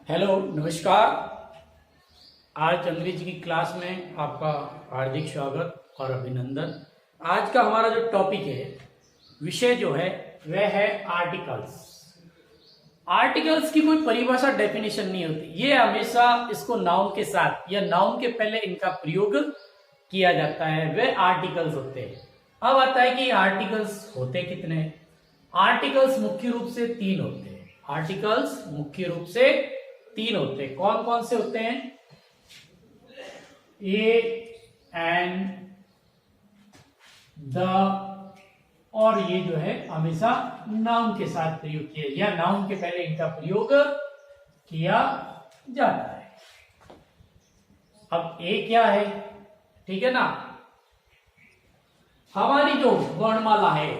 Hello नमस्कार। आज अंग्रेजी की क्लास में आपका हार्दिक स्वागत और अभिनंदन। आज का हमारा जो टॉपिक है, विषय जो है वह है आर्टिकल्स। आर्टिकल्स की कोई परिभाषा डेफिनेशन नहीं होती, ये हमेशा इसको नाउन के साथ या नाउन के पहले इनका प्रयोग किया जाता है, वे आर्टिकल्स होते हैं। अब आता है कि आर्टिकल्स होते कितने। आर्टिकल्स मुख्य रूप से तीन होते हैं। आर्टिकल्स मुख्य रूप से तीन होते हैं। कौन कौन से होते हैं? ए, एन, द, और ये जो है हमेशा नाउन के साथ प्रयोग किया या नाउन के पहले इनका प्रयोग किया जाता है। अब ए क्या है? ठीक है ना, हमारी जो वर्णमाला है,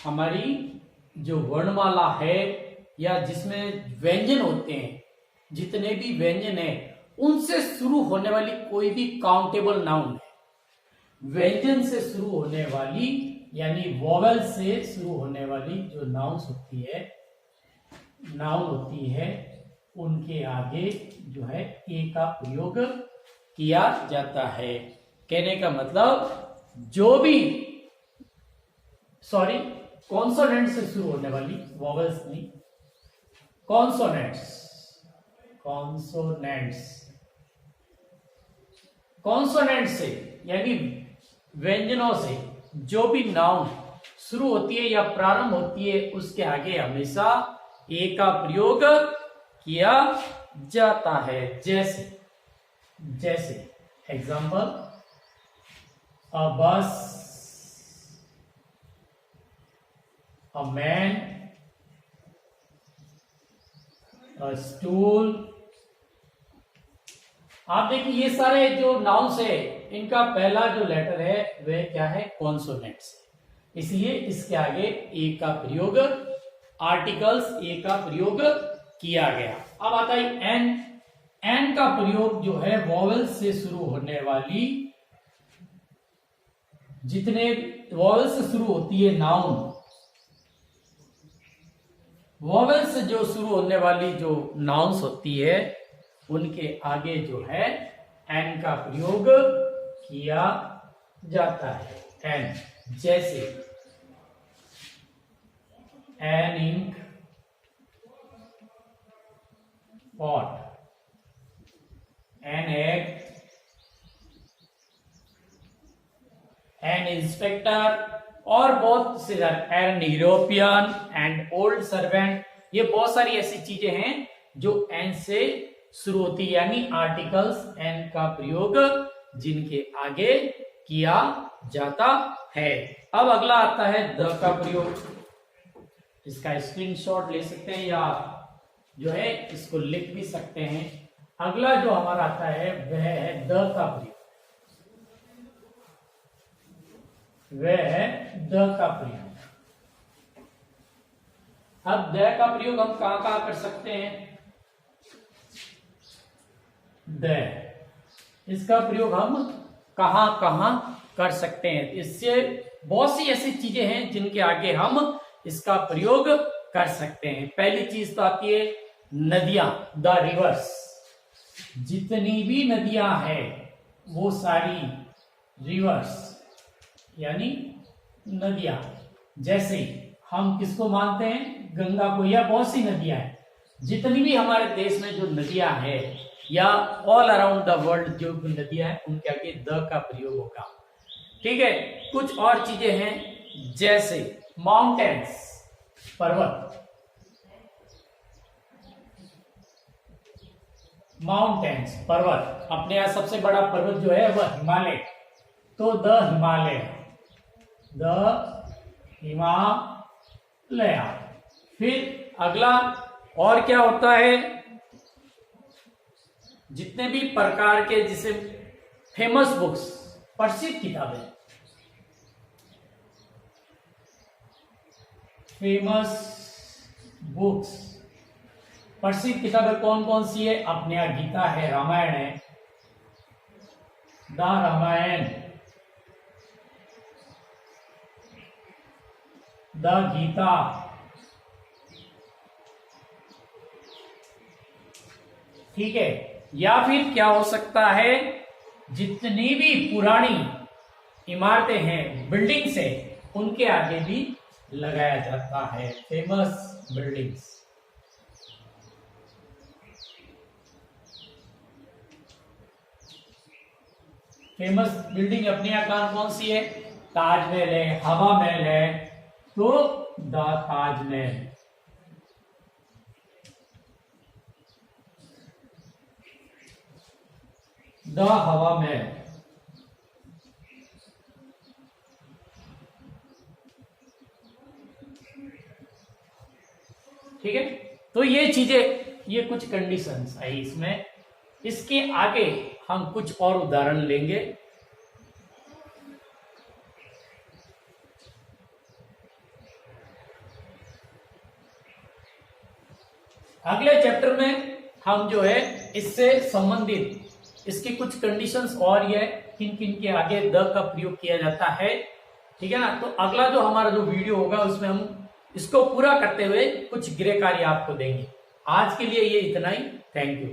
हमारी जो वर्णमाला है या जिसमें व्यंजन होते हैं, जितने भी व्यंजन है उनसे शुरू होने वाली कोई भी काउंटेबल नाउन है। व्यंजन से शुरू होने वाली यानी वोवेल से शुरू होने वाली जो नाउन होती है उनके आगे जो है ए का प्रयोग किया जाता है। कहने का मतलब जो भी कॉन्सोनेंट से शुरू होने वाली, वोवेल्स नहीं, कॉन्सोनेंट से यानी व्यंजनों से जो भी नाउन शुरू होती है या प्रारंभ होती है उसके आगे हमेशा ए का प्रयोग किया जाता है। जैसे एग्जांपल, अ बस, अ मैन, अ स्टूल। आप देखिए ये सारे जो नाउन्स है इनका पहला जो लेटर है वह क्या है? कॉन्सोनेंट्स। इसलिए इसके आगे ए का प्रयोग, आर्टिकल्स ए का प्रयोग किया गया। अब आता है एन। एन का प्रयोग जो है वोवेल से शुरू होने वाली, जितने वोवेल से शुरू होती है नाउन, वोवेल से जो शुरू होने वाली जो नाउन्स होती है उनके आगे जो है एन का प्रयोग किया जाता है। एन, जैसे an ink pot, an egg, an inspector और बहुत से an European and old servant. ये बहुत सारी ऐसी चीजें हैं जो एन से शुरू होती है, यानी आर्टिकल्स एन का प्रयोग जिनके आगे किया जाता है। अब अगला आता है द का प्रयोग। इसका स्क्रीनशॉट ले सकते हैं या जो है इसको लिख भी सकते हैं। अगला जो हमारा आता है वह है द का प्रयोग। अब द का प्रयोग हम कहां कहां कर सकते हैं? इसका प्रयोग हम कहां कहां कर सकते हैं? इससे बहुत सी ऐसी चीजें हैं जिनके आगे हम इसका प्रयोग कर सकते हैं। पहली चीज तो आती है नदियां, द रिवर्स। जितनी भी नदियां हैं वो सारी रिवर्स यानी नदियां। जैसे हम किसको मानते हैं? गंगा को, या बहुत सी नदियां हैं। जितनी भी हमारे देश में जो नदियां हैं या ऑल अराउंड द वर्ल्ड जो भी नदियां हैं उनके आगे द का प्रयोग होगा। ठीक है, कुछ और चीजें हैं जैसे माउंटेन्स, पर्वत, अपने यहां सबसे बड़ा पर्वत जो है वह हिमालय, तो द हिमालय। फिर अगला और क्या होता है? जितने भी प्रकार के जिसे फेमस बुक्स, प्रसिद्ध किताबें, प्रसिद्ध किताबें कौन कौन सी है? अपने यहाँ गीता है, रामायण है, द रामायण, द गीता, ठीक है, या फिर क्या हो सकता है, जितनी भी पुरानी इमारतें हैं, बिल्डिंग्स है, उनके आगे भी लगाया जाता है फेमस बिल्डिंग्स। फेमस बिल्डिंग अपने यहाँ कौन सी है, ताजमहल है, हवा महल है, तो द ताजमहल, द हवा महल। ठीक है, तो ये चीजें, ये कुछ कंडीशंस है इसमें। इसके आगे हम कुछ और उदाहरण लेंगे। अगले चैप्टर में हम जो है इससे संबंधित इसकी कुछ कंडीशंस और ये किन किन के आगे द का प्रयोग किया जाता है, ठीक है ना। तो अगला जो हमारा जो वीडियो होगा उसमें हम इसको पूरा करते हुए कुछ गृह कार्य आपको देंगे। आज के लिए ये इतना ही। Thank you.